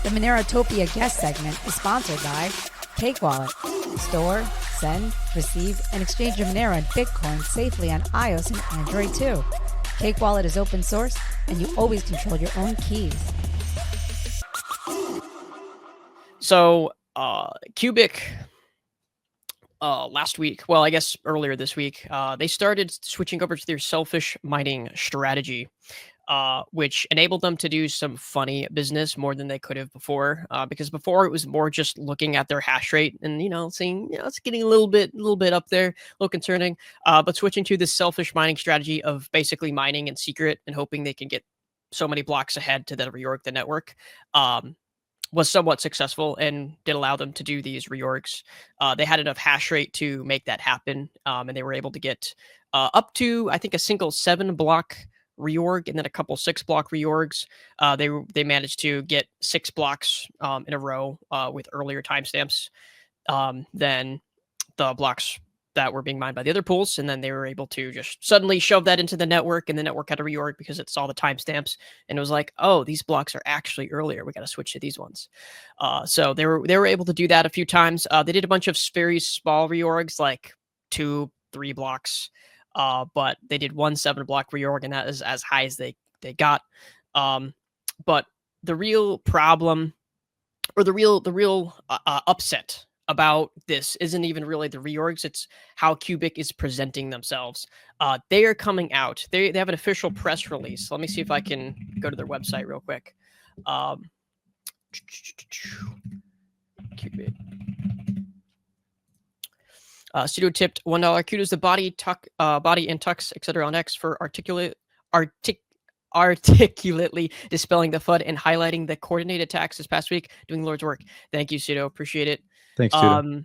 The MoneroTopia guest segment is sponsored by Cake Wallet. Store, send, receive, and exchange your Monero and Bitcoin safely on iOS and Android too. Cake Wallet is open source, and you always control your own keys. So, Qubic, last week, well, I guess earlier this week, they started switching over to their selfish mining strategy, which enabled them to do some funny business more than they could have before. Because before it was more just looking at their hash rate and seeing it's getting a little bit up there, a little concerning. But switching to this selfish mining strategy of basically mining in secret and hoping they can get so many blocks ahead to then reorg the network. Was somewhat successful and did allow them to do these reorgs. They had enough hash rate to make that happen, and they were able to get up to, I think, a single 7-block reorg and then a couple 6-block reorgs. They managed to get 6 blocks in a row with earlier timestamps than the blocks that were being mined by the other pools, and then they were able to just suddenly shove that into the network, and the network had to reorg because it saw the timestamps, and it was like, oh, these blocks are actually earlier. We got to switch to these ones. So they were able to do that a few times. They did a bunch of very small reorgs, like 2-3 blocks, but they did 1 7-block reorg, and that is as high as they got. But the real problem, or the real upset about this isn't even really the reorgs, it's how Qubic is presenting themselves. They are coming out. They have an official press release. Let me see if I can go to their website real quick. Qubic. Studio tipped $1. Kudos the body and tux, etc. on X for articulately dispelling the FUD and highlighting the coordinated attacks this past week, doing Lord's work. Thank you, Pseudo. Appreciate it. Thanks, Pseudo.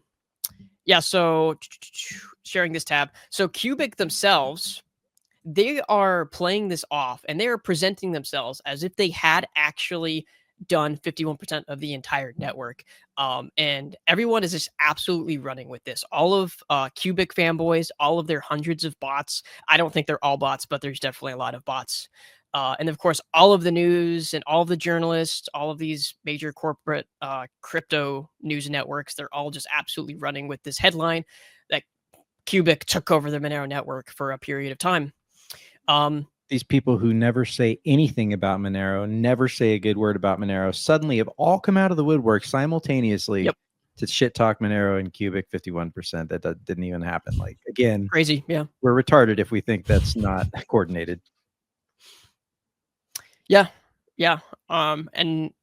Yeah, so sharing this tab. So Qubic themselves, they are playing this off, and they are presenting themselves as if they had actually done 51% of the entire network. And everyone is just absolutely running with this. All of Qubic fanboys, all of their hundreds of bots. I don't think they're all bots, but there's definitely a lot of bots. And of course, all of the news and all of the journalists, all of these major corporate crypto news networks, they're all just absolutely running with this headline that Qubic took over the Monero network for a period of time. These people who never say anything about Monero, never say a good word about Monero, suddenly have all come out of the woodwork simultaneously to shit talk Monero and Qubic 51%. That didn't even happen. Like, again, crazy. Yeah, we're retarded if we think that's not coordinated. Yeah. And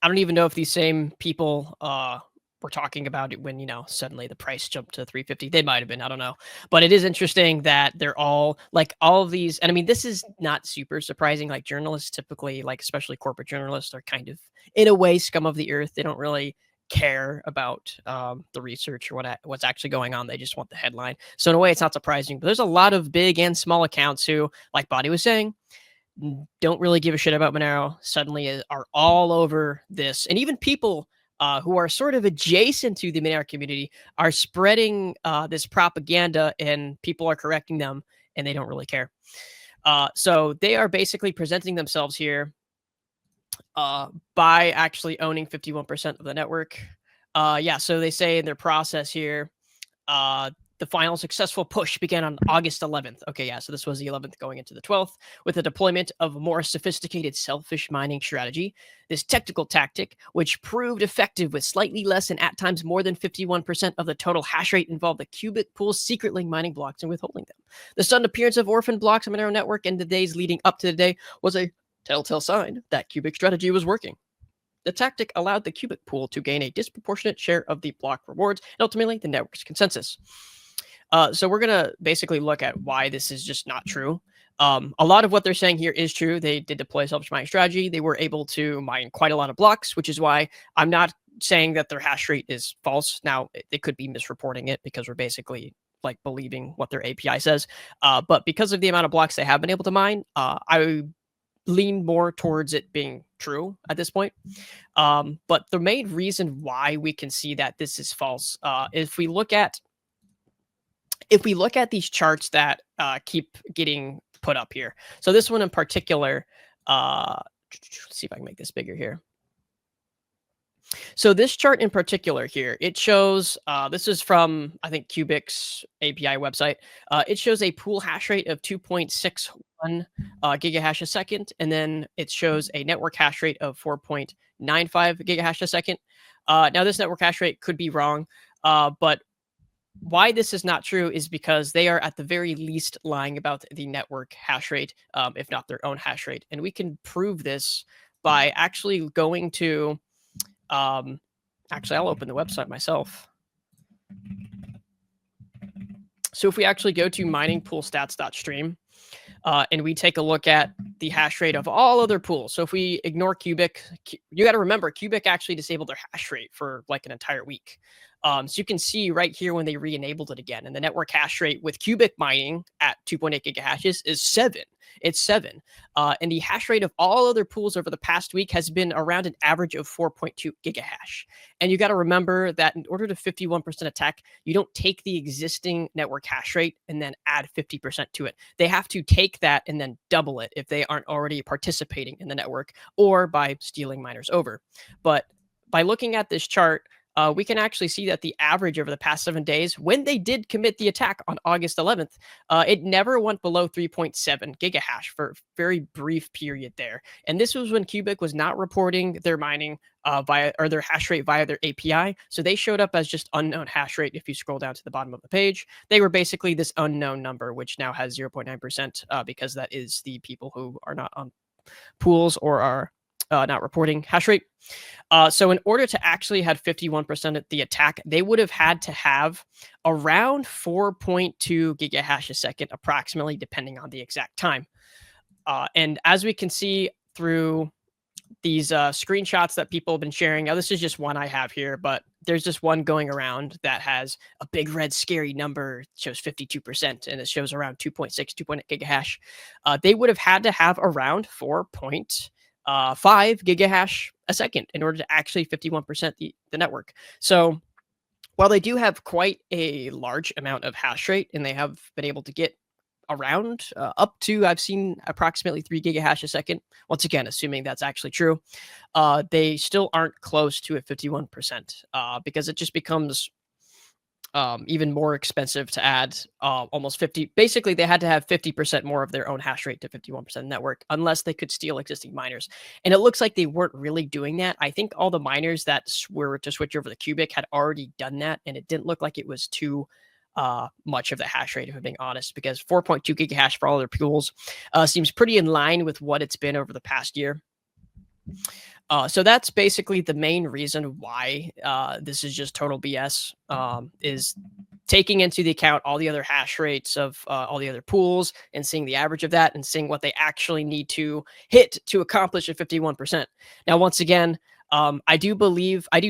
I don't even know if these same people were talking about it when, suddenly the price jumped to 350. They might have been, I don't know. But it is interesting that they're all like all of these. And I mean, this is not super surprising. Like journalists typically, like especially corporate journalists, are kind of in a way scum of the earth. They don't really care about the research or what's actually going on. They just want the headline. So in a way, it's not surprising. But there's a lot of big and small accounts who, like Body was saying, don't really give a shit about Monero, suddenly are all over this. And even people who are sort of adjacent to the Monero community are spreading this propaganda, and people are correcting them, and they don't really care. So they are basically presenting themselves here by actually owning 51% of the network. So they say in their process here, the final successful push began on August 11th. Okay, yeah, so this was the 11th going into the 12th, with the deployment of a more sophisticated selfish mining strategy. This technical tactic, which proved effective with slightly less and at times more than 51% of the total hash rate, involved the Qubic pool secretly mining blocks and withholding them. The sudden appearance of orphan blocks on Monero network in the days leading up to the day was a telltale sign that Qubic strategy was working. The tactic allowed the Qubic pool to gain a disproportionate share of the block rewards and ultimately the network's consensus. So we're going to basically look at why this is just not true. A lot of what they're saying here is true. They did deploy selfish mining strategy. They were able to mine quite a lot of blocks, which is why I'm not saying that their hash rate is false. Now, they could be misreporting it because we're basically like believing what their API says. But because of the amount of blocks they have been able to mine, I lean more towards it being true at this point. But the main reason why we can see that this is false, if we look at these charts that keep getting put up here. So this one in particular, let's see if I can make this bigger here. So this chart in particular here, it shows, this is from, I think, Qubic's API website. It shows a pool hash rate of 2.61 gigahash a second, and then it shows a network hash rate of 4.95 gigahash a second. Now, this network hash rate could be wrong, but why this is not true is because they are at the very least lying about the network hash rate, if not their own hash rate. And we can prove this by actually going to, actually, I'll open the website myself. So if we actually go to miningpoolstats.stream, and we take a look at the hash rate of all other pools. So if we ignore Qubic, you got to remember Qubic actually disabled their hash rate for like an entire week. So you can see right here when they re-enabled it again, and the network hash rate with Qubic mining at 2.8 gigahashes is 7. It's 7. And the hash rate of all other pools over the past week has been around an average of 4.2 gigahash. And you got to remember that in order to 51% attack, you don't take the existing network hash rate and then add 50% to it. They have to take that and then double it if they aren't already participating in the network, or by stealing miners over. But by looking at this chart, we can actually see that the average over the past 7 days, when they did commit the attack on August 11th, it never went below 3.7 gigahash for a very brief period there. And this was when Qubic was not reporting their mining via, or their hash rate via their API. So they showed up as just unknown hash rate. If you scroll down to the bottom of the page, they were basically this unknown number, which now has 0.9%, because that is the people who are not on pools or are not reporting hash rate. So in order to actually have 51% of the attack, they would have had to have around 4.2 gigahash a second, approximately, depending on the exact time. And as we can see through these screenshots that people have been sharing, now this is just one I have here, but there's just one going around that has a big red scary number. It shows 52%, and it shows around 2.8 gigahash. They would have had to have around 4.5 gigahash a second in order to actually 51% the network. So while they do have quite a large amount of hash rate, and they have been able to get around up to, I've seen approximately 3 gigahash a second, once again assuming that's actually true, they still aren't close to a 51%, because it just becomes even more expensive to add almost 50. Basically, they had to have 50% more of their own hash rate to 51% network, unless they could steal existing miners. And it looks like they weren't really doing that. I think all the miners that were to switch over to Qubic had already done that, and it didn't look like it was too much of the hash rate, if I'm being honest, because 4.2 gigahash for all their pools seems pretty in line with what it's been over the past year. So that's basically the main reason why this is just total BS, is taking into the account all the other hash rates of all the other pools and seeing the average of that and seeing what they actually need to hit to accomplish a 51%. Now, once again, I do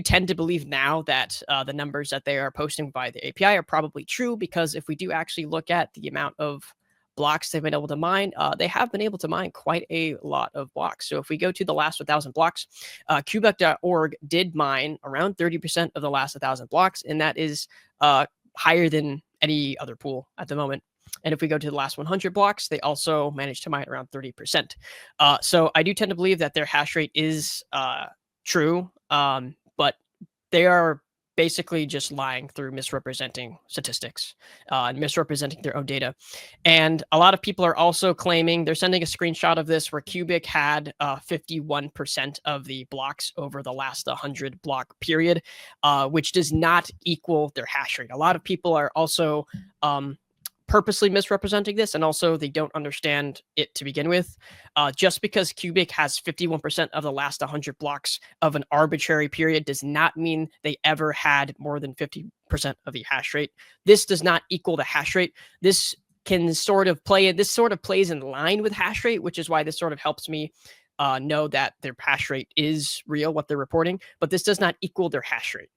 tend to believe now that the numbers that they are posting by the API are probably true, because if we do actually look at the amount of blocks they've been able to mine, they have been able to mine quite a lot of blocks. So if we go to the last 1,000 blocks, Qubic.org did mine around 30% of the last 1,000 blocks, and that is higher than any other pool at the moment. And if we go to the last 100 blocks, they also managed to mine around 30%. So I do tend to believe that their hash rate is true, but they are basically just lying through misrepresenting statistics and misrepresenting their own data. And a lot of people are also claiming, they're sending a screenshot of this where Qubic had 51% of the blocks over the last 100 block period, which does not equal their hash rate. A lot of people are also purposely misrepresenting this, and also they don't understand it to begin with. Just because Qubic has 51% of the last 100 blocks of an arbitrary period does not mean they ever had more than 50% of the hash rate. This does not equal the hash rate. This can sort of plays in line with hash rate, which is why this sort of helps me know that their hash rate is real, what they're reporting, but this does not equal their hash rate.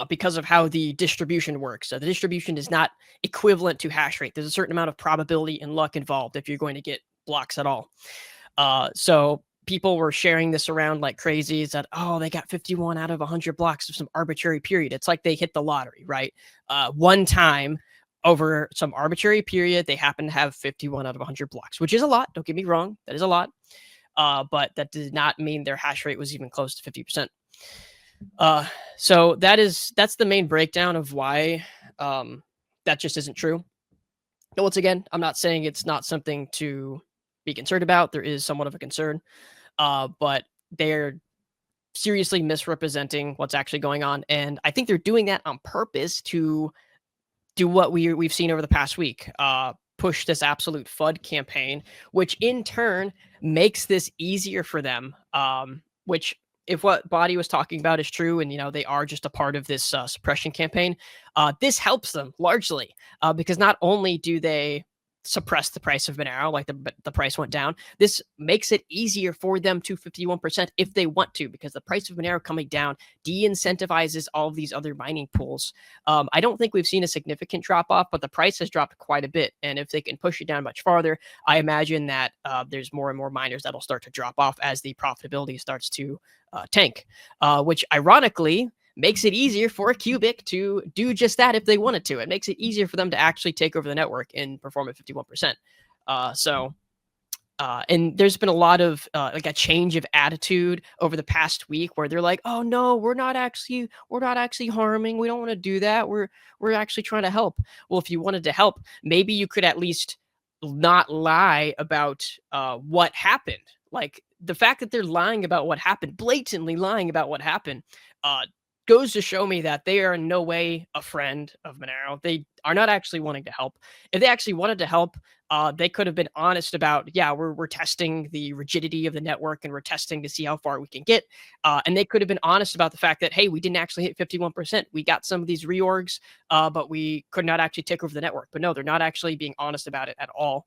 Because of how the distribution works. So the distribution is not equivalent to hash rate. There's a certain amount of probability and luck involved if you're going to get blocks at all. So people were sharing this around like crazy, is that, oh, they got 51 out of 100 blocks of some arbitrary period. It's like they hit the lottery, right? One time over some arbitrary period, they happen to have 51 out of 100 blocks, which is a lot. Don't get me wrong. That is a lot. But that did not mean their hash rate was even close to 50%. So that's the main breakdown of why that just isn't true. And once again, I'm not saying it's not something to be concerned about. There is somewhat of a concern, but they're seriously misrepresenting what's actually going on, and I think they're doing that on purpose to do what we've seen over the past week. Push this absolute FUD campaign, which in turn makes this easier for them. Which, if what Body was talking about is true, and they are just a part of this suppression campaign, this helps them largely because not only do they suppress the price of Monero, like the price went down, this makes it easier for them to 51% if they want to, because the price of Monero coming down de-incentivizes all of these other mining pools. I don't think we've seen a significant drop off, but the price has dropped quite a bit. And if they can push it down much farther, I imagine that there's more and more miners that'll start to drop off as the profitability starts to tank, which ironically makes it easier for a Qubic to do just that if they wanted to. It makes it easier for them to actually take over the network and perform at 51%. And there's been a lot of like a change of attitude over the past week where they're like, "Oh no, we're not actually harming. We don't want to do that. We're actually trying to help." Well, if you wanted to help, maybe you could at least not lie about what happened. Like, the fact that they're lying about what happened, blatantly lying about what happened, goes to show me that they are in no way a friend of Monero. They are not actually wanting to help. If they actually wanted to help, they could have been honest about, yeah, we're testing the rigidity of the network and we're testing to see how far we can get. And they could have been honest about the fact that, hey, we didn't actually hit 51%. We got some of these reorgs, but we could not actually take over the network. But no, they're not actually being honest about it at all,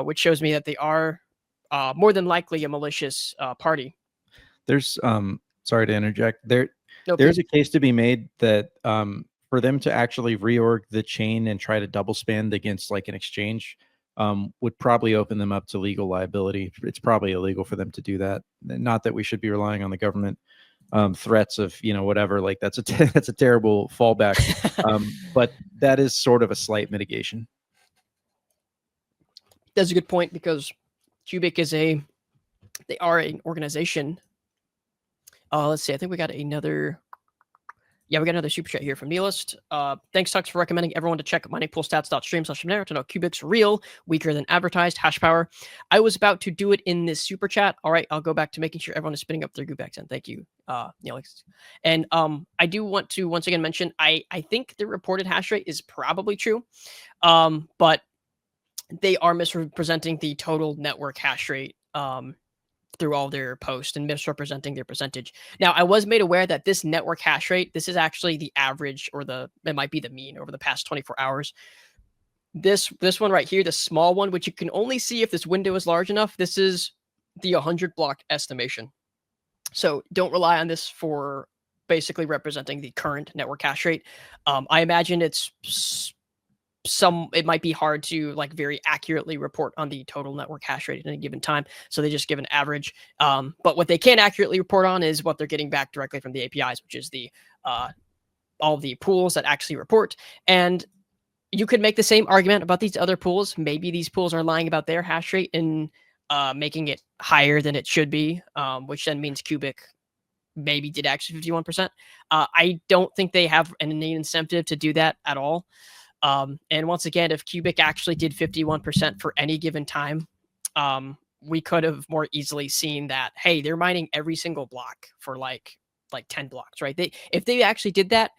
which shows me that they are more than likely a malicious party. There's sorry to interject. No, There's a case to be made that for them to actually reorg the chain and try to double spend against like an exchange would probably open them up to legal liability. It's probably illegal for them to do that. Not that we should be relying on the government threats of whatever. Like that's a that's a terrible fallback. But that is sort of a slight mitigation. That's a good point, because Qubic they are an organization. Let's see. I think we got another. Yeah, we got another super chat here from Nihilist. Thanks, Tux, for recommending everyone to check miningpoolstats.stream/Monero to know Qubic's real, weaker than advertised hash power. I was about to do it in this super chat. All right, I'll go back to making sure everyone is spinning up their Qubics. And thank you, Nihilist. And I do want to once again mention, I think the reported hash rate is probably true, but they are misrepresenting the total network hash rate through all their posts and misrepresenting their percentage. Now, I was made aware that this network hash rate, this is actually the average, or it might be the mean over the past 24 hours. This one right here, the small one, which you can only see if this window is large enough, this is the 100 block estimation. So don't rely on this for basically representing the current network hash rate. I imagine it might be hard to like very accurately report on the total network hash rate at any given time. So they just give an average. But what they can accurately report on is what they're getting back directly from the APIs, which is the all the pools that actually report. And you could make the same argument about these other pools. Maybe these pools are lying about their hash rate and making it higher than it should be, which then means Qubic maybe did actually 51%. I don't think they have any incentive to do that at all. And once again, if Qubic actually did 51% for any given time, we could have more easily seen that, hey, they're mining every single block for like 10 blocks, right? If they actually did that,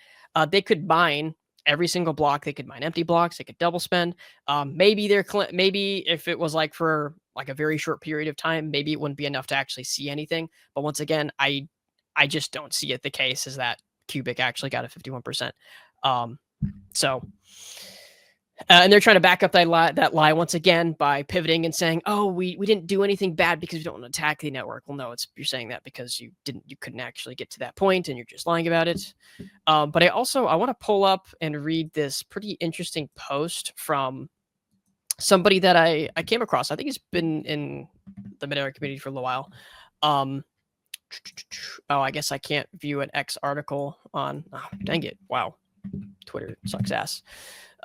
they could mine every single block. They could mine empty blocks. They could double spend. Maybe if it was like for like a very short period of time, maybe it wouldn't be enough to actually see anything. But once again, I just don't see it the case is that Qubic actually got a 51%. And they're trying to back up that lie once again by pivoting and saying, "Oh, we didn't do anything bad because we don't want to attack the network." Well, no, you're saying that because you couldn't actually get to that point, and you're just lying about it. But I want to pull up and read this pretty interesting post from somebody that I came across. I think he's been in the Monero community for a little while. I guess I can't view an X article on. Oh, dang it! Wow. Twitter sucks ass.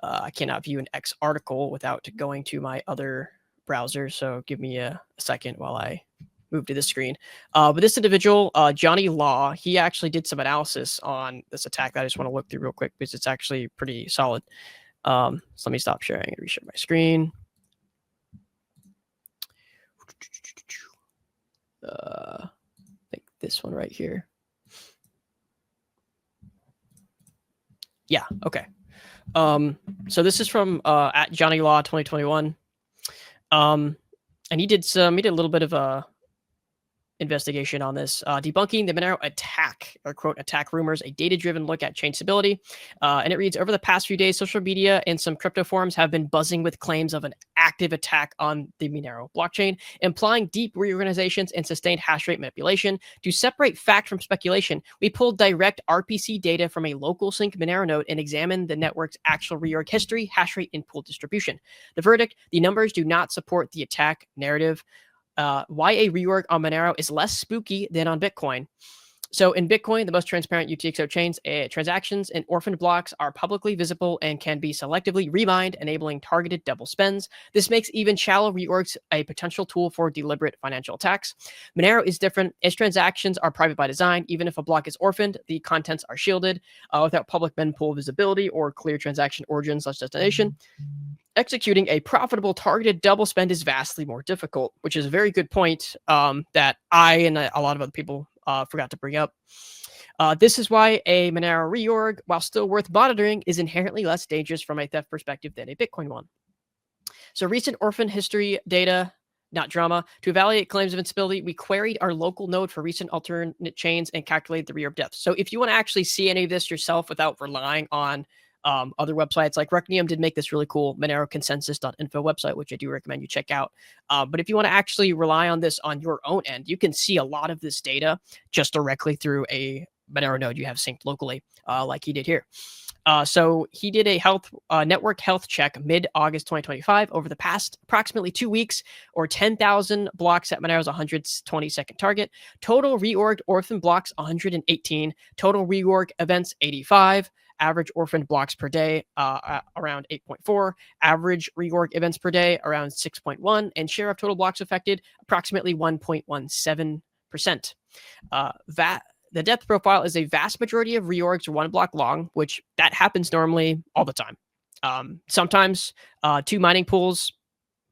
I cannot view an X article without going to my other browser. So give me a second while I move to this screen. But this individual, Johnny Law, he actually did some analysis on this attack that I just want to look through real quick because it's actually pretty solid. So let me stop sharing and reshare my screen. I think this one right here. Yeah, okay. So this is from at Johnny Law 2021. And he did a little bit of a investigation on this, debunking the Monero attack, or quote, attack rumors, a data-driven look at chain stability. And it reads, over the past few days, social media and some crypto forums have been buzzing with claims of an active attack on the Monero blockchain, implying deep reorganizations and sustained hash rate manipulation. To separate fact from speculation, we pulled direct RPC data from a local sync Monero node and examined the network's actual reorg history, hash rate, and pool distribution. The verdict, the numbers do not support the attack narrative. Why a reorg on Monero is less spooky than on Bitcoin. So in Bitcoin, the most transparent UTXO chains, transactions and orphaned blocks are publicly visible and can be selectively remined, enabling targeted double spends. This makes even shallow reorgs a potential tool for deliberate financial attacks. Monero is different. Its transactions are private by design. Even if a block is orphaned, the contents are shielded without public mempool visibility or clear transaction origin/destination. Executing a profitable targeted double spend is vastly more difficult, which is a very good point that I and a lot of other people forgot to bring up. This is why a Monero reorg, while still worth monitoring, is inherently less dangerous from a theft perspective than a Bitcoin one. So recent orphan history data, not drama. To evaluate claims of instability, we queried our local node for recent alternate chains and calculated the reorg depth. So if you want to actually see any of this yourself without relying on other websites, like Recnium did make this really cool moneroconsensus.info website, which I do recommend you check out. But if you want to actually rely on this on your own end, you can see a lot of this data just directly through a Monero node you have synced locally, like he did here. So he did a network health check mid-August 2025 over the past approximately 2 weeks, or 10,000 blocks at Monero's 122nd target. Total reorged orphan blocks 118. Total reorg events 85. Average orphaned blocks per day around 8.4. Average reorg events per day around 6.1. And share of total blocks affected approximately 1.17%. The depth profile is a vast majority of reorgs are 1 block long, which that happens normally all the time. Sometimes 2 mining pools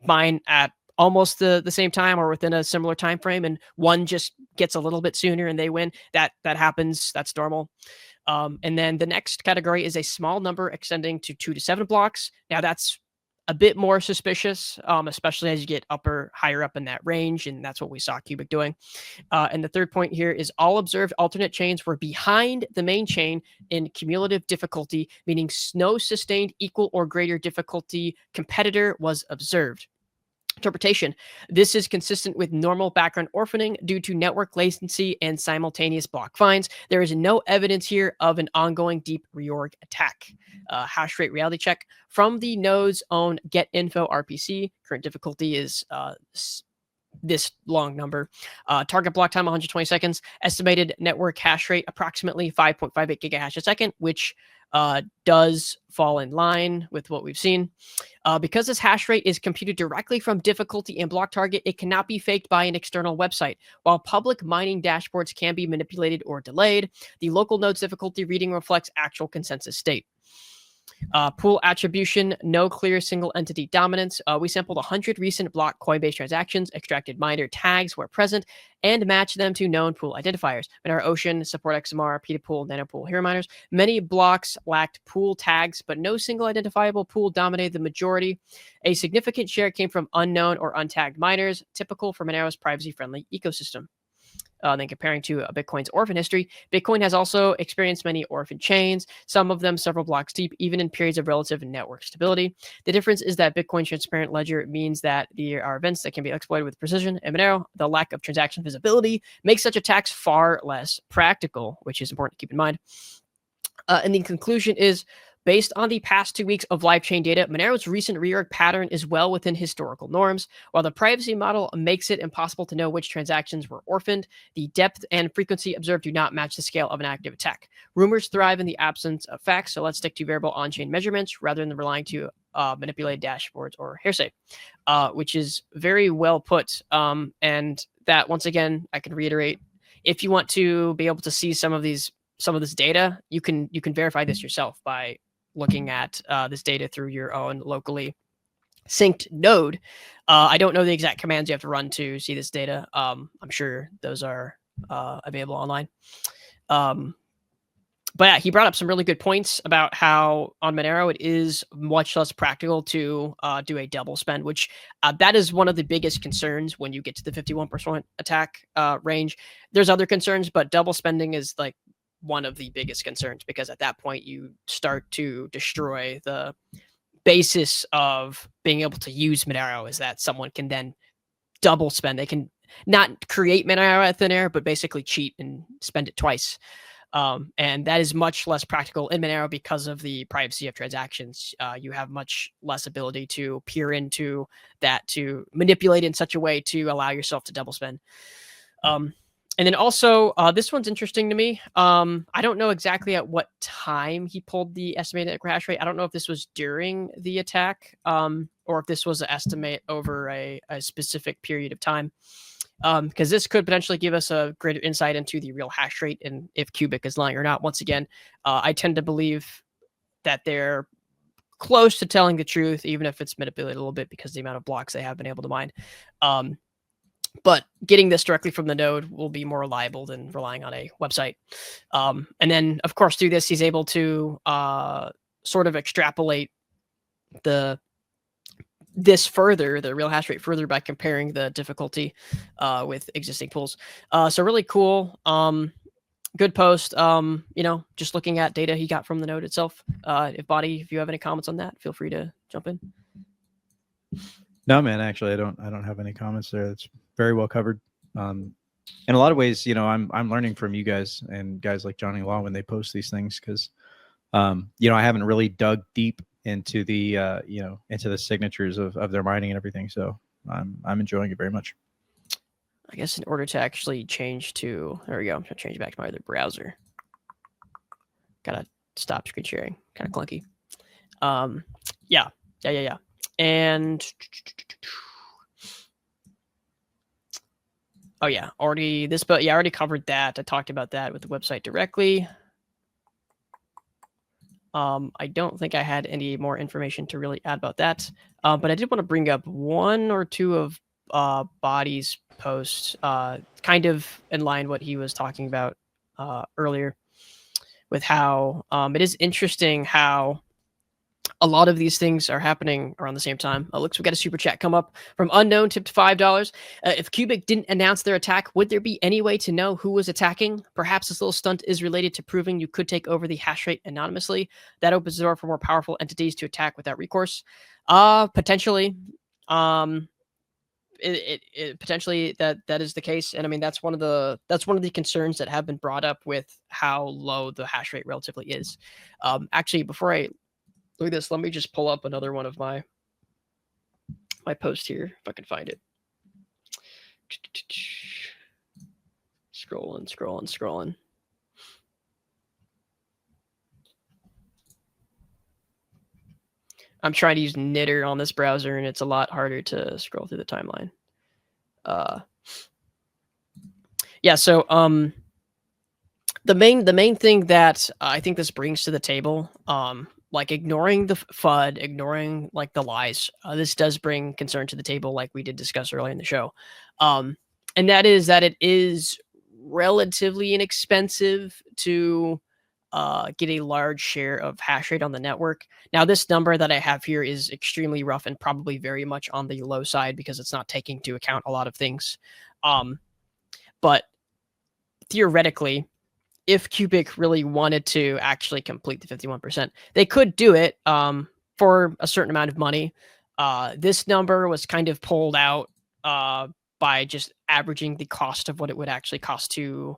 mine at almost the same time or within a similar time frame, and one just gets a little bit sooner and they win. That happens. That's normal. And then the next category is a small number extending to 2 to 7 blocks. Now that's a bit more suspicious, especially as you get higher up in that range, and that's what we saw Qubic doing. And the third point here is all observed alternate chains were behind the main chain in cumulative difficulty, meaning no sustained equal or greater difficulty competitor was observed. Interpretation. This is consistent with normal background orphaning due to network latency and simultaneous block finds. There is no evidence here of an ongoing deep reorg attack. Hash rate reality check from the node's own get info RPC. Current difficulty is this long number. Target block time 120 seconds. Estimated network hash rate approximately 5.58 gigahash a second, which does fall in line with what we've seen. Because this hash rate is computed directly from difficulty and block target, it cannot be faked by an external website. While public mining dashboards can be manipulated or delayed, the local node's difficulty reading reflects actual consensus state. Pool attribution, no clear single entity dominance. We sampled 100 recent block Coinbase transactions, extracted miner tags where present, and matched them to known pool identifiers. Monero Ocean, Support XMR, Petapool, Nanopool, Hero Miners. Many blocks lacked pool tags, but no single identifiable pool dominated the majority. A significant share came from unknown or untagged miners, typical for Monero's privacy-friendly ecosystem. Then comparing to Bitcoin's orphan history, Bitcoin has also experienced many orphan chains, some of them several blocks deep, even in periods of relative network stability. The difference is that Bitcoin's transparent ledger means that there are events that can be exploited with precision, and Monero, the lack of transaction visibility, makes such attacks far less practical, which is important to keep in mind. And the conclusion is, based on the past 2 weeks of live chain data, Monero's recent reorg pattern is well within historical norms. While the privacy model makes it impossible to know which transactions were orphaned, the depth and frequency observed do not match the scale of an active attack. Rumors thrive in the absence of facts, so let's stick to variable on-chain measurements rather than relying to manipulated dashboards or hearsay, which is very well put. And that, once again, I can reiterate, if you want to be able to see some of this data, you can verify this yourself by looking at this data through your own locally synced node. I don't know the exact commands you have to run to see this data. I'm sure those are available online. But yeah, he brought up some really good points about how on Monero it is much less practical to do a double spend, which that is one of the biggest concerns when you get to the 51% attack range. There's other concerns, but double spending is like one of the biggest concerns, because at that point you start to destroy the basis of being able to use Monero, is that someone can then double spend. They can not create Monero at thin air, but basically cheat and spend it twice. And that is much less practical in Monero because of the privacy of transactions. You have much less ability to peer into that, to manipulate in such a way to allow yourself to double spend. And then also, this one's interesting to me. I don't know exactly at what time he pulled the estimated network hash rate. I don't know if this was during the attack, or if this was an estimate over a specific period of time. Because this could potentially give us a greater insight into the real hash rate and if Qubic is lying or not. Once again, I tend to believe that they're close to telling the truth, even if it's manipulated a little bit because of the amount of blocks they have been able to mine. But getting this directly from the node will be more reliable than relying on a website. And then, of course, through this, he's able to sort of extrapolate this further, the real hash rate further, by comparing the difficulty with existing pools. So really cool. Good post. Just looking at data he got from the node itself. If you have any comments on that, feel free to jump in. No, man, actually, I don't have any comments there. It's very well covered. In a lot of ways, I'm learning from you guys and guys like Johnny Law when they post these things, because I haven't really dug deep into the into the signatures of their mining and everything. So I'm enjoying it very much. I guess in order to actually change to, there we go. I'm gonna change back to my other browser. Gotta stop screen sharing. Kind of clunky. Yeah. And oh yeah, I already covered that. I talked about that with the website directly. I don't think I had any more information to really add about that. But I did want to bring up one or two of Body's posts, kind of in line what he was talking about earlier, with how it is interesting how a lot of these things are happening around the same time. Looks, we got a super chat come up from Unknown, tipped $5. If Qubic didn't announce their attack, would there be any way to know who was attacking? Perhaps this little stunt is related to proving you could take over the hash rate anonymously. That opens the door for more powerful entities to attack without recourse. Potentially. Potentially that is the case, and I mean that's one of the concerns that have been brought up with how low the hash rate relatively is. Actually, before I look at this, let me just pull up another one of my posts here, if I can find it. Scrolling. I'm trying to use Knitter on this browser, and it's a lot harder to scroll through the timeline. So the main thing that I think this brings to the table, like ignoring the FUD, ignoring like the lies, this does bring concern to the table, like we did discuss earlier in the show. And that is that it is relatively inexpensive to get a large share of hash rate on the network. Now, this number that I have here is extremely rough and probably very much on the low side because it's not taking into account a lot of things. But theoretically, if Qubic really wanted to actually complete the 51%, they could do it for a certain amount of money. This number was kind of pulled out by just averaging the cost of what it would actually cost to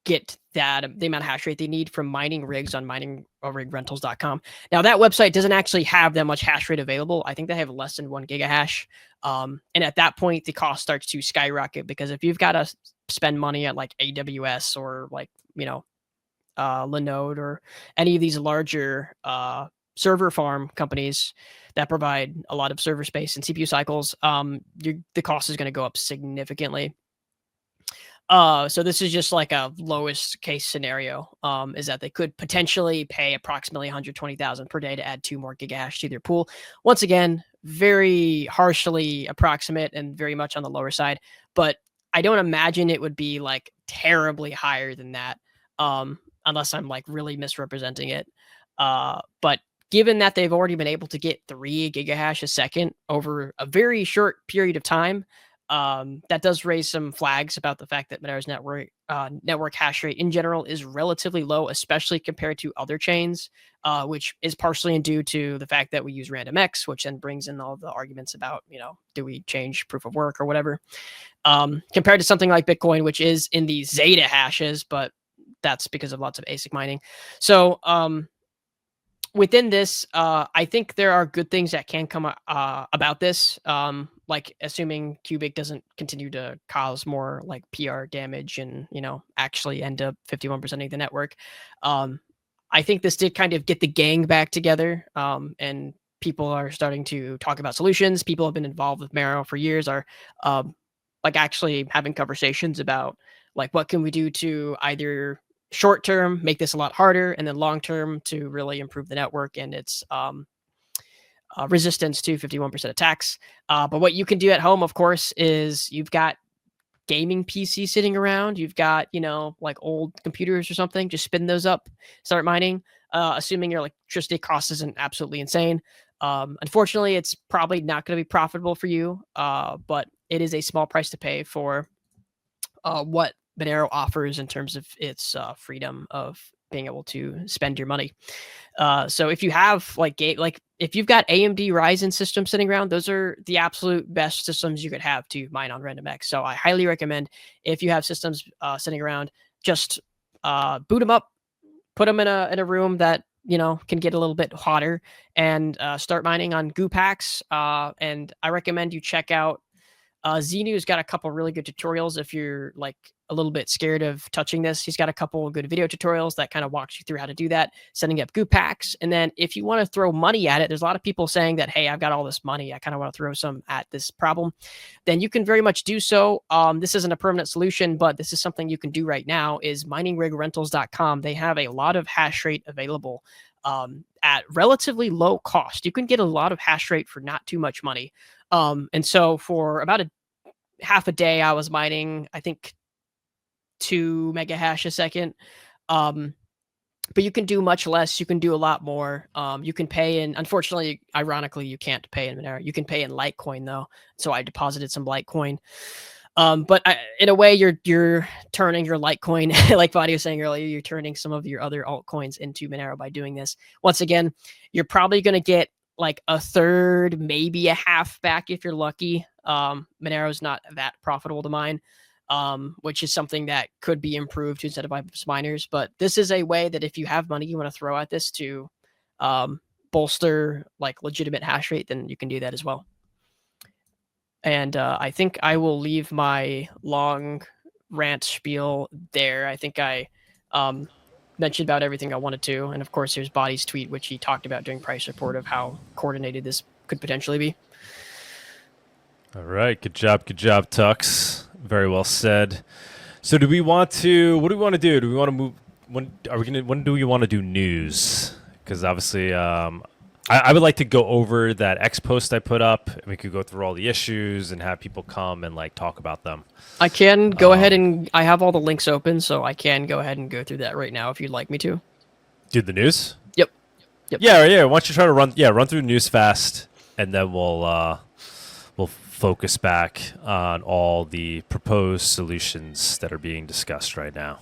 get the amount of hash rate they need from mining rigs on miningrentals.com. Now, that website doesn't actually have that much hash rate available. I think they have less than 1 gigahash. And at that point, the cost starts to skyrocket, because if you've got to spend money at like AWS or like, Linode or any of these larger server farm companies that provide a lot of server space and CPU cycles, the cost is going to go up significantly. So this is just like a lowest case scenario, is that they could potentially pay approximately 120,000 per day to add 2 more gigahash to their pool. Once again, very harshly approximate and very much on the lower side, but I don't imagine it would be like terribly higher than that, unless I'm like really misrepresenting it. But given that they've already been able to get 3 gigahash a second over a very short period of time, that does raise some flags about the fact that Monero's network hash rate in general is relatively low, especially compared to other chains, which is partially due to the fact that we use RandomX, which then brings in all the arguments about, do we change proof of work or whatever, compared to something like Bitcoin, which is in the Zeta hashes, but that's because of lots of ASIC mining. So within this, I think there are good things that can come about this. Like assuming Qubic doesn't continue to cause more like PR damage and, actually end up 51%ing the network. I think this did kind of get the gang back together, and people are starting to talk about solutions. People have been involved with Monero for years, are like actually having conversations about like, what can we do to either short term make this a lot harder, and then long term to really improve the network and its resistance to 51% attacks. But what you can do at home, of course, is you've got gaming PC sitting around. You've got, like old computers or something. Just spin those up, start mining, assuming your electricity cost isn't absolutely insane. Unfortunately, it's probably not going to be profitable for you, but it is a small price to pay for what Monero offers in terms of its freedom of being able to spend your money. So if you have if you've got AMD Ryzen systems sitting around, those are the absolute best systems you could have to mine on RandomX. So I highly recommend, if you have systems sitting around, just boot them up, put them in a room that can get a little bit hotter, and start mining on Qubic. And I recommend you check out Zenu's got a couple really good tutorials if you're like a little bit scared of touching this. He's got a couple of good video tutorials that kind of walks you through how to do that, setting up Qubic. And then if you want to throw money at it, there's a lot of people saying that, hey, I've got all this money, I kind of want to throw some at this problem. Then you can very much do so. This isn't a permanent solution, but this is something you can do right now, is miningrigrentals.com. They have a lot of hash rate available at relatively low cost. You can get a lot of hash rate for not too much money. And so for about half a day, I was mining, I think, 2 mega hash a second. But you can do much less. You can do a lot more. You can pay in, unfortunately, ironically, you can't pay in Monero. You can pay in Litecoin though. So I deposited some Litecoin. But in a way, you're turning your Litecoin, like Vadio was saying earlier, you're turning some of your other altcoins into Monero by doing this. Once again, you're probably going to get like a third, maybe a half back if you're lucky. Monero is not that profitable to mine, which is something that could be improved to incentivize miners. But this is a way that if you have money you want to throw at this to bolster like legitimate hash rate, then you can do that as well. And I think I will leave my long rant spiel there. I think I mentioned about everything I wanted to. And of course, there's Body's tweet, which he talked about during price report, of how coordinated this could potentially be. All right. Good job, Tux. Very well said. So what do we want to do? Do we want to move? When do we want to do news? Because obviously, I would like to go over that X post I put up, and we could go through all the issues and have people come and like talk about them. I can go ahead and I have all the links open, so I can go ahead and go through that right now if you'd like me to. Do the news? Yep. Yeah. Why don't you try to run through news fast, and then we'll focus back on all the proposed solutions that are being discussed right now.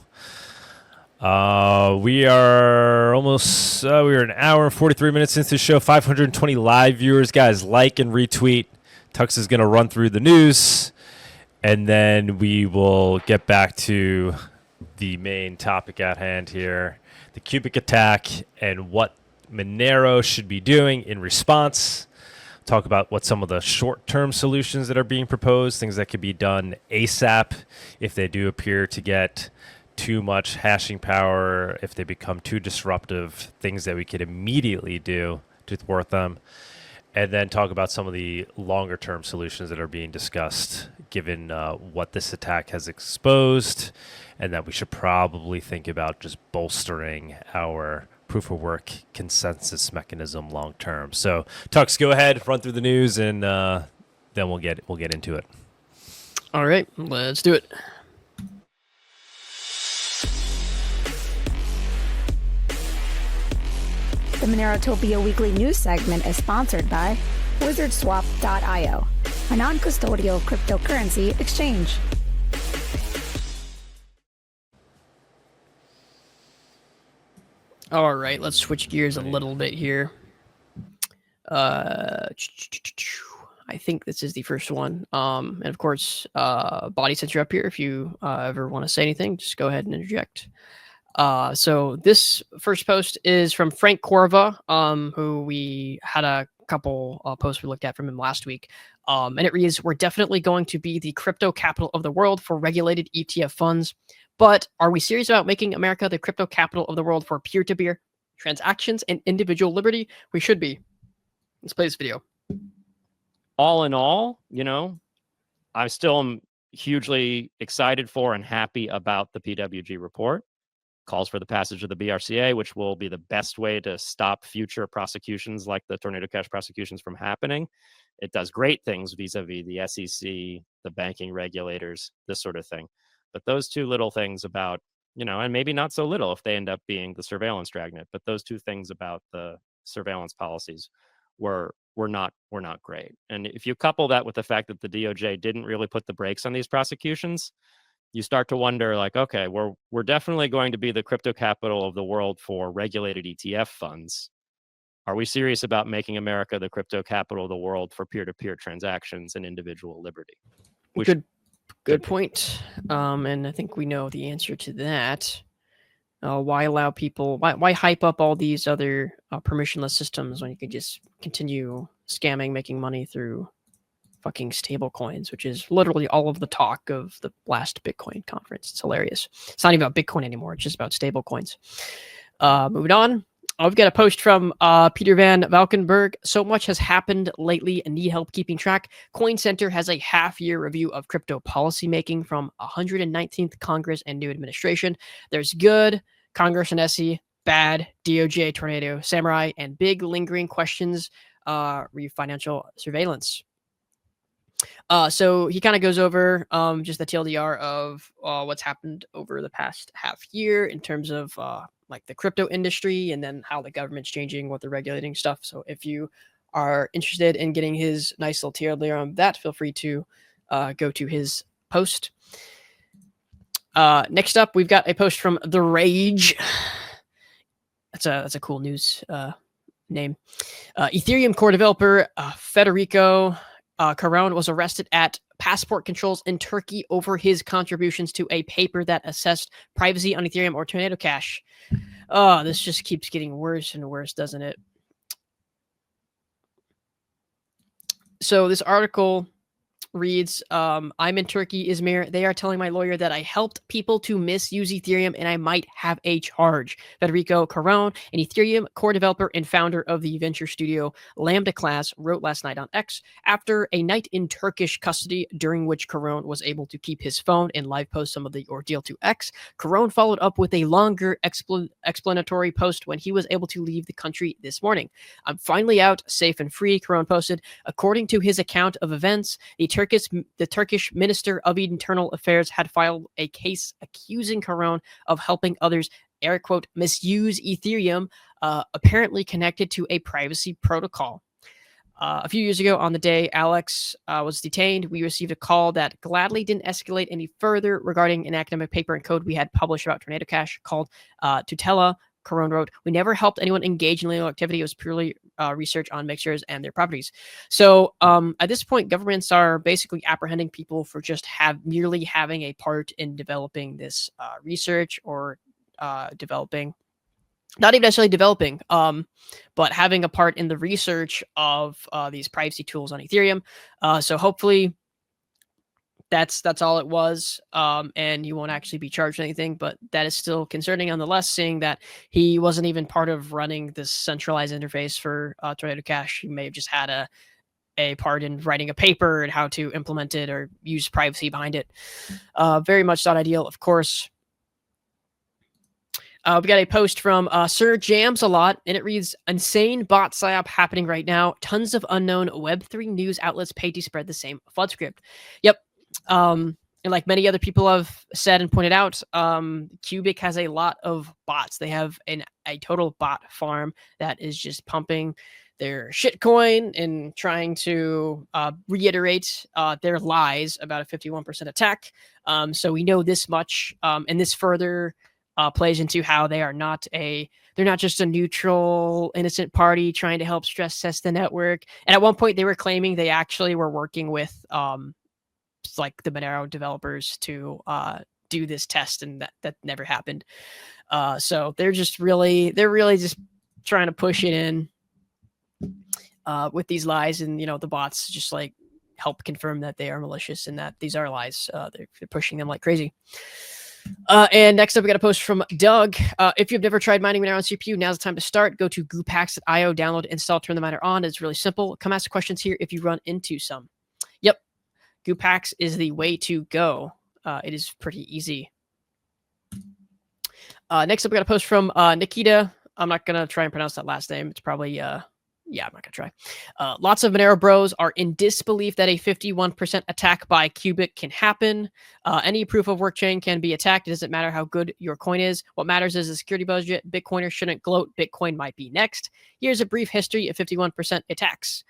We are almost we're an hour and 43 minutes into the show. 520 live viewers. Guys, like and retweet. Tux is going to run through the news, and then we will get back to the main topic at hand here, the Qubic attack and what Monero should be doing in response. Talk about what some of the short-term solutions that are being proposed, things that could be done ASAP if they do appear to get too much hashing power, if they become too disruptive, things that we could immediately do to thwart them, and then talk about some of the longer-term solutions that are being discussed, given what this attack has exposed, and that we should probably think about just bolstering our proof of work consensus mechanism long term. So, Tux, go ahead, run through the news, and then we'll get into it. All right, let's do it. The MoneroTopia weekly news segment is sponsored by WizardSwap.io, a non-custodial cryptocurrency exchange. All right, let's switch gears a little bit here. I think this is the first one. And of course, body censor up here. If you ever want to say anything, just go ahead and interject. So this first post is from Frank Corva, who we had a couple posts we looked at from him last week. And it reads, "We're definitely going to be the crypto capital of the world for regulated ETF funds. But are we serious about making America the crypto capital of the world for peer-to-peer transactions and individual liberty? We should be." Let's play this video. All in all, I still am hugely excited for and happy about the PWG report. Calls for the passage of the BRCA, which will be the best way to stop future prosecutions like the Tornado Cash prosecutions from happening. It does great things vis-a-vis the SEC, the banking regulators, this sort of thing. But those two little things about, and maybe not so little if they end up being the surveillance dragnet, but those two things about the surveillance policies were not great. And if you couple that with the fact that the DOJ didn't really put the brakes on these prosecutions, you start to wonder, like, okay, we're definitely going to be the crypto capital of the world for regulated ETF funds. Are we serious about making America the crypto capital of the world for peer-to-peer transactions and individual liberty? Good point. And I think we know the answer to that. Why allow people? Why hype up all these other permissionless systems when you could just continue scamming, making money through fucking stable coins, which is literally all of the talk of the last Bitcoin conference. It's hilarious. It's not even about Bitcoin anymore. It's just about stable coins. Moving on. We've got a post from Peter Van Valkenburg. "So much has happened lately and need help keeping track. Coin Center has a half-year review of crypto policymaking from 119th Congress and new administration. There's good, Congress and SE, bad, DOJ, Tornado, Samurai, and big lingering questions, financial surveillance." So he kind of goes over just the TLDR of what's happened over the past half year in terms of like the crypto industry, and then how the government's changing, what they're regulating stuff. So if you are interested in getting his nice little TLDR on that, feel free to go to his post. Next up, we've got a post from The Rage. That's a cool news name. Ethereum core developer Federico Caron was arrested at passport controls in Turkey over his contributions to a paper that assessed privacy on Ethereum or Tornado Cash. Oh, this just keeps getting worse and worse, doesn't it? So this article reads, "I'm in Turkey, Izmir. They are telling my lawyer that I helped people to misuse Ethereum and I might have a charge." Federico Caron, an Ethereum core developer and founder of the venture studio Lambda Class, wrote last night on X, "After a night in Turkish custody during which Caron was able to keep his phone and live post some of the ordeal to X, Caron followed up with a longer explanatory post when he was able to leave the country this morning. I'm finally out, safe and free," Caron posted. According to his account of events, the Turkish Minister of Internal Affairs had filed a case accusing Caron of helping others, air quote, misuse Ethereum, apparently connected to a privacy protocol. A few years ago, on the day Alex was detained, we received a call that gladly didn't escalate any further regarding an academic paper and code we had published about Tornado Cash called Tutela. Caron wrote, "We never helped anyone engage in illegal activity. It was purely research on mixtures and their properties." So at this point, governments are basically apprehending people for just merely having a part in developing this research, or developing, not even necessarily developing, but having a part in the research of these privacy tools on Ethereum. So hopefully that's all it was, and you won't actually be charged anything, but that is still concerning nonetheless, seeing that he wasn't even part of running this centralized interface for Tornado Cash. He may have just had a part in writing a paper and how to implement it or use privacy behind it. Very much not ideal, of course. We got a post from Sir Jams a lot, and it reads, insane bot psyop happening right now. Tons of unknown Web3 news outlets pay to spread the same flood script. Yep. And like many other people have said and pointed out, Qubic has a lot of bots. They have a total bot farm that is just pumping their shitcoin and trying to reiterate their lies about a 51% attack. So we know this much, and this further plays into how they're not just a neutral, innocent party trying to help stress test the network. And at one point, they were claiming they actually were working with like the Monero developers to do this test, and that never happened. So they're really just trying to push it in with these lies, and the bots just like help confirm that they are malicious and that these are lies. They're pushing them like crazy. And next up, we got a post from Doug. If you've never tried mining Monero on CPU, now's the time to start. Go to goopacks.io, download, install, turn the miner on. It's really simple. Come ask questions here if you run into some. Yep. Goopacks is the way to go. It is pretty easy. Next up, we got a post from Nikita. I'm not going to try and pronounce that last name. It's probably, yeah, I'm not going to try. Lots of Monero bros are in disbelief that a 51% attack by Qubic can happen. Any proof of work chain can be attacked. It doesn't matter how good your coin is. What matters is the security budget. Bitcoiners shouldn't gloat. Bitcoin might be next. Here's a brief history of 51% attacks.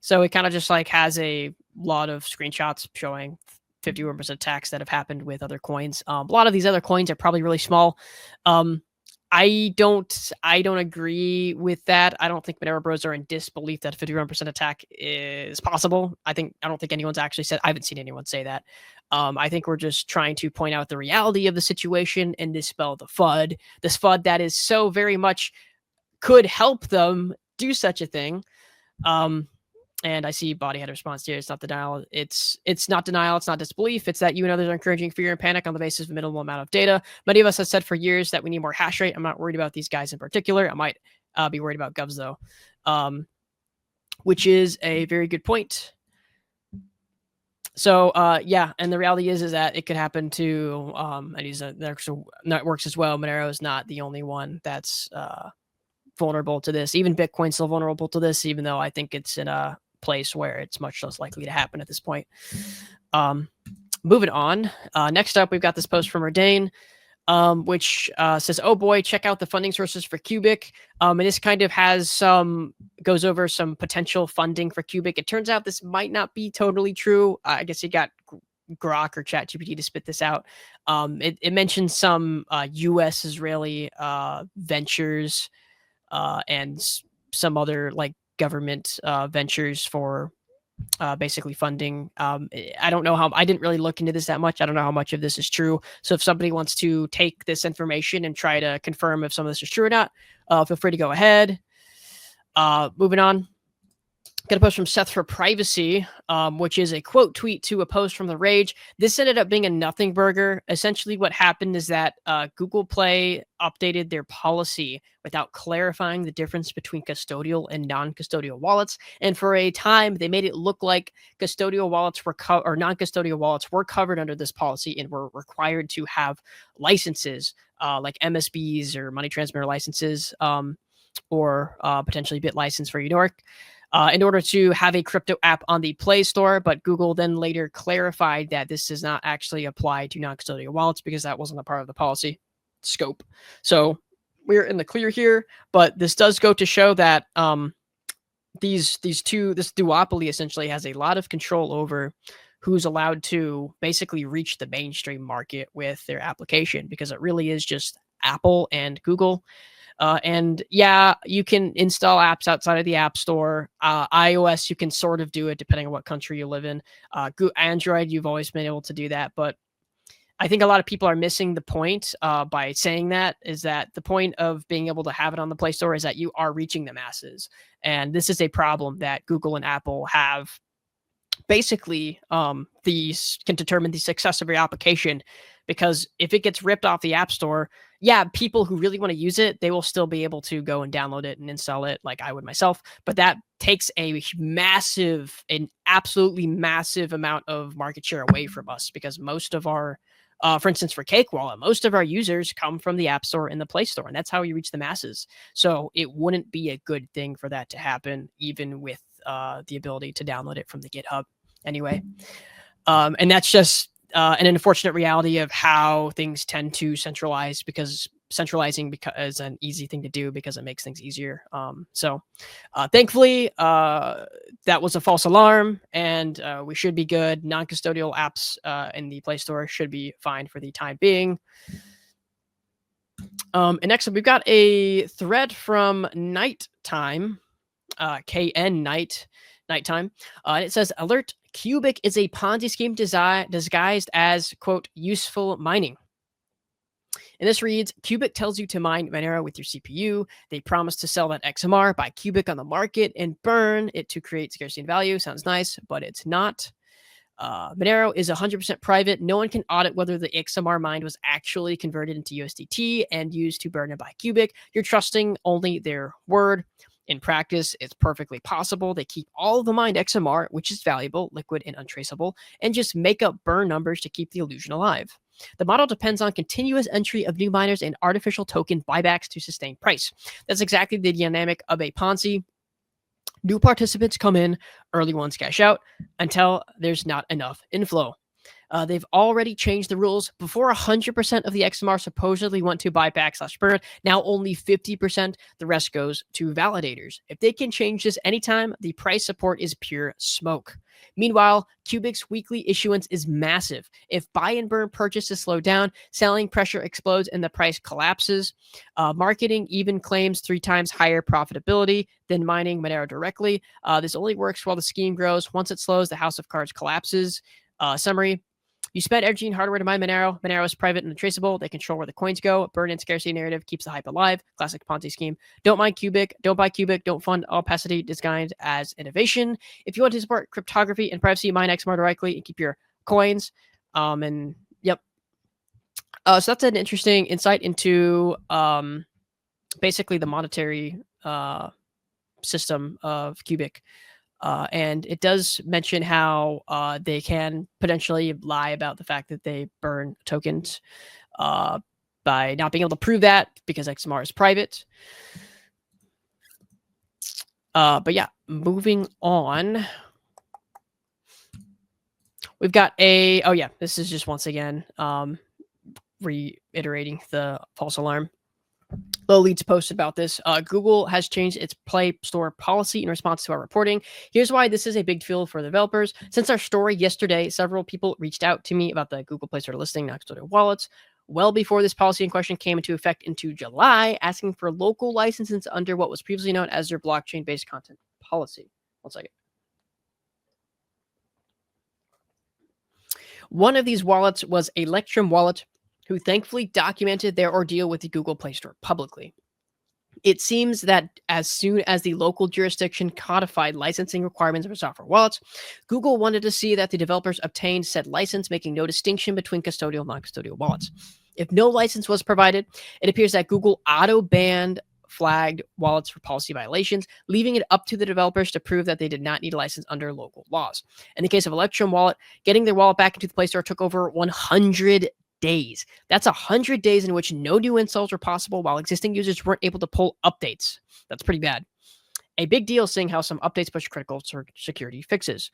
So it kind of just like has a lot of screenshots showing 51% attacks that have happened with other coins. A lot of these other coins are probably really small. I don't agree with that. I don't think Monero bros are in disbelief that a 51% attack is possible. I don't think anyone's actually said. I haven't seen anyone say that. I think we're just trying to point out the reality of the situation and dispel the FUD. This FUD that is so very much could help them do such a thing. And I see Body had a response here. It's not denial. It's not denial. It's not disbelief. It's that you and others are encouraging fear and panic on the basis of a minimal amount of data. Many of us have said for years that we need more hash rate. I'm not worried about these guys in particular. I might be worried about Govs though, which is a very good point. So yeah, and the reality is that it could happen to these networks as well. Monero is not the only one that's vulnerable to this. Even Bitcoin's still vulnerable to this, even though I think it's in a place where it's much less likely to happen at this point. Moving on. Next up, we've got this post from Erdane, which says, oh boy, check out the funding sources for Qubic. And this kind of goes over some potential funding for Qubic. It turns out this might not be totally true. I guess you got Grok or ChatGPT to spit this out. It mentions some US Israeli ventures and some other like government ventures for basically funding. I don't know I didn't really look into this that much. I don't know how much of this is true. So if somebody wants to take this information and try to confirm if some of this is true or not, feel free to go ahead. Moving on. Got a post from Seth for Privacy, which is a quote tweet to a post from The Rage. This ended up being a nothing burger. Essentially what happened is that Google Play updated their policy without clarifying the difference between custodial and non-custodial wallets. And for a time, they made it look like custodial wallets were or non-custodial wallets were covered under this policy and were required to have licenses like MSBs or money transmitter licenses or potentially bit license for New York. In order to have a crypto app on the Play Store, but Google then later clarified that this does not actually apply to non-custodial wallets because that wasn't a part of the policy scope. So we're in the clear here, but this does go to show that this duopoly essentially has a lot of control over who's allowed to basically reach the mainstream market with their application, because it really is just Apple and Google. And yeah, you can install apps outside of the App Store. iOS, you can sort of do it depending on what country you live in. Android, you've always been able to do that. But I think a lot of people are missing the point by saying that, is that the point of being able to have it on the Play Store is that you are reaching the masses. And this is a problem that Google and Apple have basically these can determine the success of your application, because if it gets ripped off the App Store, yeah, people who really want to use it, they will still be able to go and download it and install it like I would myself. But that takes an absolutely massive amount of market share away from us, because most of our, for instance, for Cake Wallet, most of our users come from the App Store and the Play Store, and that's how you reach the masses. So it wouldn't be a good thing for that to happen, even with the ability to download it from the GitHub anyway. And that's just an unfortunate reality of how things tend to centralize, because centralizing is an easy thing to do because it makes things easier. So thankfully, that was a false alarm, and we should be good. Non-custodial apps in the Play Store should be fine for the time being. And next up, we've got a thread from Nighttime, KN Nighttime. And it says, alert, Qubic is a Ponzi scheme disguised as, quote, useful mining. And this reads, Qubic tells you to mine Monero with your CPU. They promise to sell that XMR by Qubic on the market and burn it to create scarcity and value. Sounds nice, but it's not. Monero is 100% private. No one can audit whether the XMR mined was actually converted into USDT and used to burn it by Qubic. You're trusting only their word. In practice, it's perfectly possible they keep all of the mined XMR, which is valuable, liquid, and untraceable, and just make up burn numbers to keep the illusion alive. The model depends on continuous entry of new miners and artificial token buybacks to sustain price. That's exactly the dynamic of a Ponzi. New participants come in, early ones cash out until there's not enough inflow. They've already changed the rules. Before 100% of the XMR supposedly went to buyback/burn. Now only 50%. The rest goes to validators. If they can change this anytime, the price support is pure smoke. Meanwhile, Qubic's weekly issuance is massive. If buy and burn purchases slow down, selling pressure explodes and the price collapses. Marketing even claims 3 times higher profitability than mining Monero directly. This only works while the scheme grows. Once it slows, the house of cards collapses. Summary. You spend energy and hardware to mine Monero. Monero is private and untraceable. They control where the coins go. Burn and scarcity narrative keeps the hype alive. Classic Ponzi scheme. Don't mine Qubic. Don't buy Qubic. Don't fund opacity disguised as innovation. If you want to support cryptography and privacy, mine XMR directly and keep your coins. And yep. So that's an interesting insight into basically the monetary system of Qubic. And it does mention how they can potentially lie about the fact that they burn tokens by not being able to prove that because XMR is private. But yeah, moving on. We've got this is just once again reiterating the false alarm. Low Leads posted about this. Google has changed its Play Store policy in response to our reporting. Here's why this is a big deal for developers. Since our story yesterday, several people reached out to me about the Google Play Store listing non-custodial wallets well before this policy in question came into effect into July, asking for local licenses under what was previously known as their blockchain-based content policy. One second. One of these wallets was Electrum Wallet, who thankfully documented their ordeal with the Google Play Store publicly. It seems that as soon as the local jurisdiction codified licensing requirements for software wallets, Google wanted to see that the developers obtained said license, making no distinction between custodial and non-custodial wallets. If no license was provided, it appears that Google auto-banned flagged wallets for policy violations, leaving it up to the developers to prove that they did not need a license under local laws. In the case of Electrum Wallet, getting their wallet back into the Play Store took over 100 days. That's 100 days in which no new installs were possible while existing users weren't able to pull updates. That's pretty bad. A big deal seeing how some updates push critical security fixes.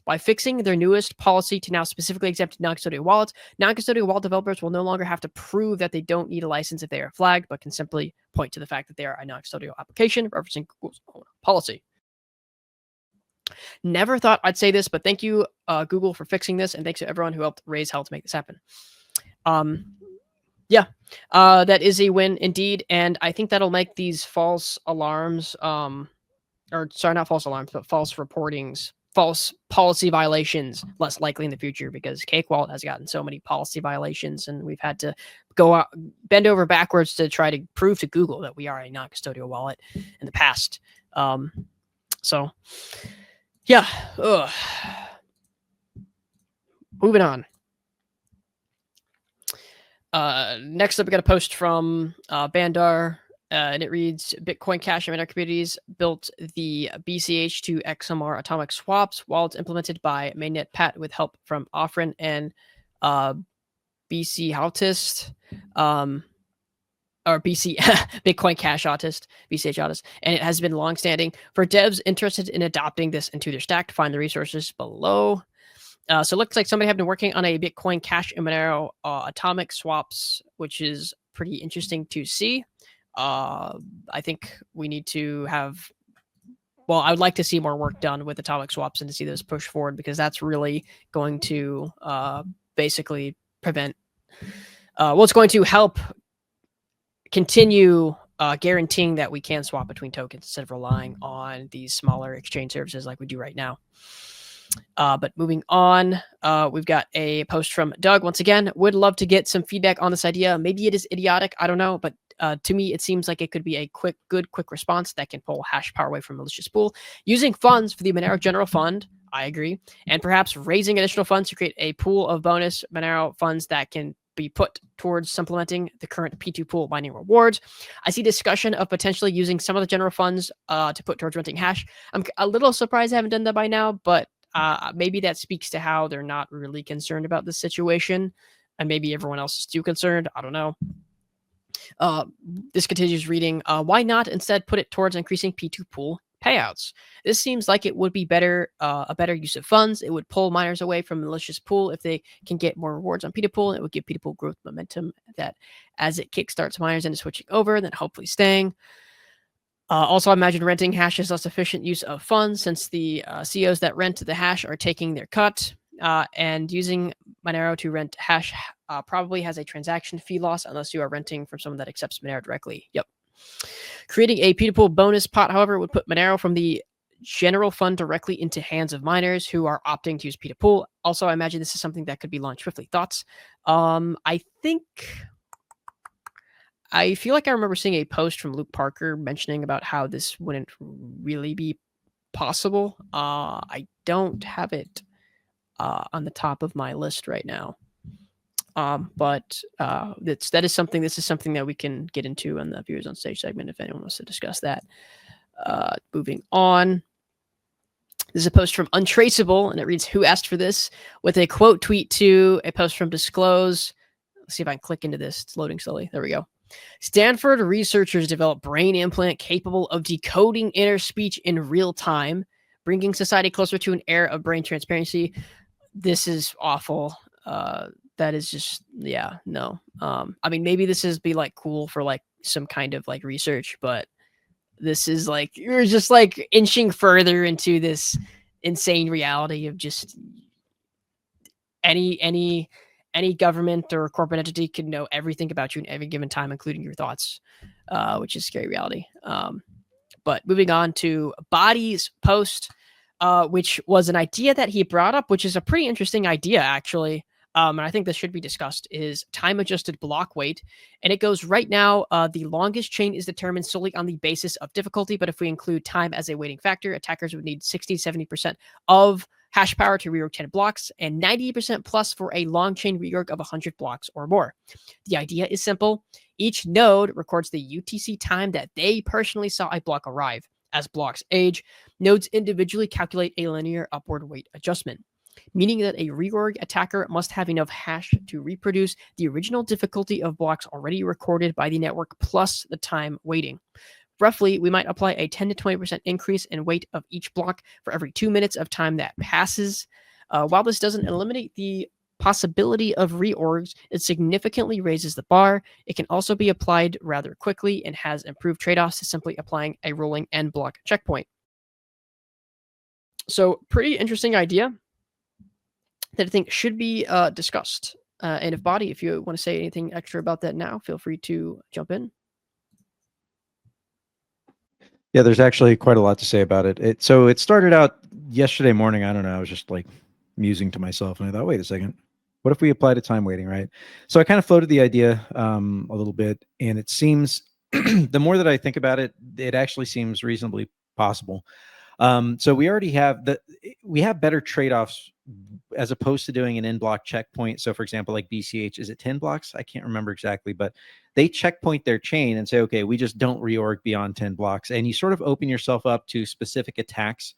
By fixing their newest policy to now specifically exempt non-custodial wallets, non-custodial wallet developers will no longer have to prove that they don't need a license if they are flagged, but can simply point to the fact that they are a non-custodial application referencing Google's own policy. Never thought I'd say this, but thank you, Google, for fixing this, and thanks to everyone who helped raise hell to make this happen. That is a win indeed, and I think that'll make these false alarms, not false alarms, but false reportings, false policy violations less likely in the future, because Cake Wallet has gotten so many policy violations, and we've had to go out, bend over backwards to try to prove to Google that we are a non-custodial wallet in the past. Moving on. Next up, we got a post from Bandar, and it reads: Bitcoin Cash and Monero communities built the BCH to XMR atomic swaps wallets implemented by mainnet Pat with help from Offrin and BC Autist, or BC Bitcoin Cash Autist, BCH Autist, and it has been longstanding. For devs interested in adopting this into their stack, find the resources below. So it looks like somebody have been working on a Bitcoin Cash and Monero atomic swaps, which is pretty interesting to see. I think we need to have, well, I would like to see more work done with atomic swaps and to see those push forward, because that's really going to basically prevent, well, it's going to help continue guaranteeing that we can swap between tokens instead of relying on these smaller exchange services like we do right now. But moving on, we've got a post from Doug. Once again, would love to get some feedback on this idea. Maybe it is idiotic, I don't know, but to me, it seems like it could be a quick response that can pull hash power away from a malicious pool. Using funds for the Monero General Fund, I agree, and perhaps raising additional funds to create a pool of bonus Monero funds that can be put towards supplementing the current P2 pool mining rewards. I see discussion of potentially using some of the general funds to put towards renting hash. I'm a little surprised I haven't done that by now, but maybe that speaks to how they're not really concerned about this situation, and maybe everyone else is too concerned. I don't know. This continues reading. Why not instead put it towards increasing P2 pool payouts? This seems like it would be better, a better use of funds. It would pull miners away from malicious pool if they can get more rewards on P2 pool. It would give P2 pool growth momentum that, as it kickstarts miners into switching over, then hopefully staying. Also, I imagine renting hash is less efficient use of funds since the COs that rent the hash are taking their cut. And using Monero to rent hash probably has a transaction fee loss unless you are renting from someone that accepts Monero directly. Yep. Creating a P2 pool bonus pot, however, would put Monero from the general fund directly into hands of miners who are opting to use P2 pool. Also, I imagine this is something that could be launched swiftly. Thoughts? I feel like I remember seeing a post from Luke Parker mentioning about how this wouldn't really be possible. I don't have it on the top of my list right now. But this is something that we can get into in the Viewers on Stage segment if anyone wants to discuss that. Moving on. This is a post from Untraceable, and it reads, who asked for this? With a quote tweet to a post from Disclose. Let's see if I can click into this. It's loading slowly. There we go. Stanford researchers developed brain implant capable of decoding inner speech in real time, bringing society closer to an era of brain transparency. This is awful. That is just, yeah, no. I mean, maybe this is be like cool for like some kind of like research, but this is like, you're just like inching further into this insane reality of just any government or corporate entity can know everything about you in every given time, including your thoughts, which is scary reality. But moving on to Body's post, which was an idea that he brought up, which is a pretty interesting idea, actually. And I think this should be discussed, is time-adjusted block weight. And it goes right now, the longest chain is determined solely on the basis of difficulty, but if we include time as a weighting factor, attackers would need 60-70% of hash power to reorg 10 blocks and 90% plus for a long chain reorg of 100 blocks or more. The idea is simple. Each node records the UTC time that they personally saw a block arrive. As blocks age, nodes individually calculate a linear upward weight adjustment, meaning that a reorg attacker must have enough hash to reproduce the original difficulty of blocks already recorded by the network plus the time weighting. Roughly, we might apply a 10 to 20% increase in weight of each block for every 2 minutes of time that passes. While this doesn't eliminate the possibility of reorgs, it significantly raises the bar. It can also be applied rather quickly and has improved trade-offs to simply applying a rolling end block checkpoint. So, pretty interesting idea that I think should be discussed. And if Body, if you want to say anything extra about that now, feel free to jump in. Yeah, there's actually quite a lot to say about it. So it started out yesterday morning. I don't know. I was just like musing to myself, and I thought, wait a second, what if we applied a time weighting, right? So I kind of floated the idea a little bit, and it seems the more that I think about it, it actually seems reasonably possible. So we already have we have better trade-offs as opposed to doing an in-block checkpoint. So for example, like BCH, is it 10 blocks? I can't remember exactly, but they checkpoint their chain and say, okay, we just don't reorg beyond 10 blocks. And you sort of open yourself up to specific attacks,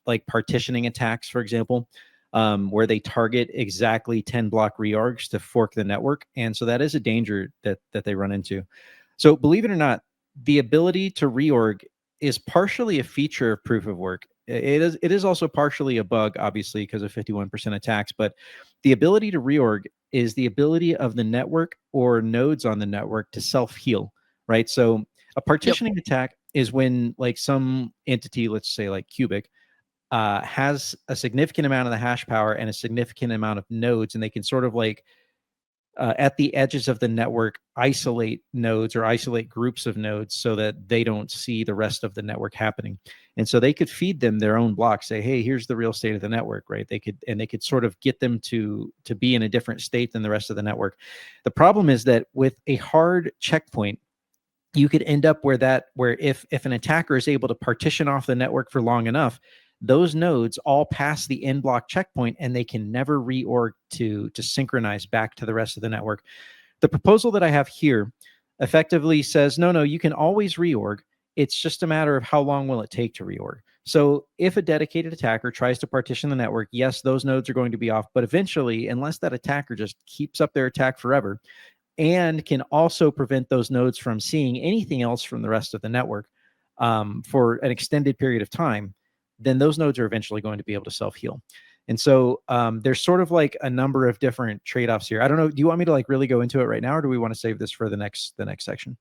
like partitioning attacks, for example, where they target exactly 10 block reorgs to fork the network. And so that is a danger that they run into. So believe it or not, the ability to reorg is partially a feature of proof of work. It is also partially a bug, obviously, because of 51% attacks. But the ability to reorg is the ability of the network or nodes on the network to self-heal, right? So a partitioning attack is when like some entity, let's say like Qubic, has a significant amount of the hash power and a significant amount of nodes, and they can sort of like at the edges of the network isolate nodes or isolate groups of nodes so that they don't see the rest of the network happening. And so they could feed them their own blocks, say, hey, here's the real state of the network, right? They could sort of get them to be in a different state than the rest of the network. The problem is that with a hard checkpoint, you could end up where if an attacker is able to partition off the network for long enough, those nodes all pass the end block checkpoint and they can never reorg to synchronize back to the rest of the network. The proposal that I have here effectively says, no, you can always reorg. It's just a matter of how long will it take to reorg. So if a dedicated attacker tries to partition the network, yes, those nodes are going to be off, but eventually, unless that attacker just keeps up their attack forever and can also prevent those nodes from seeing anything else from the rest of the network for an extended period of time, then those nodes are eventually going to be able to self-heal. And so there's sort of like a number of different trade-offs here. I don't know. Do you want me to like really go into it right now, or do we want to save this for the next section?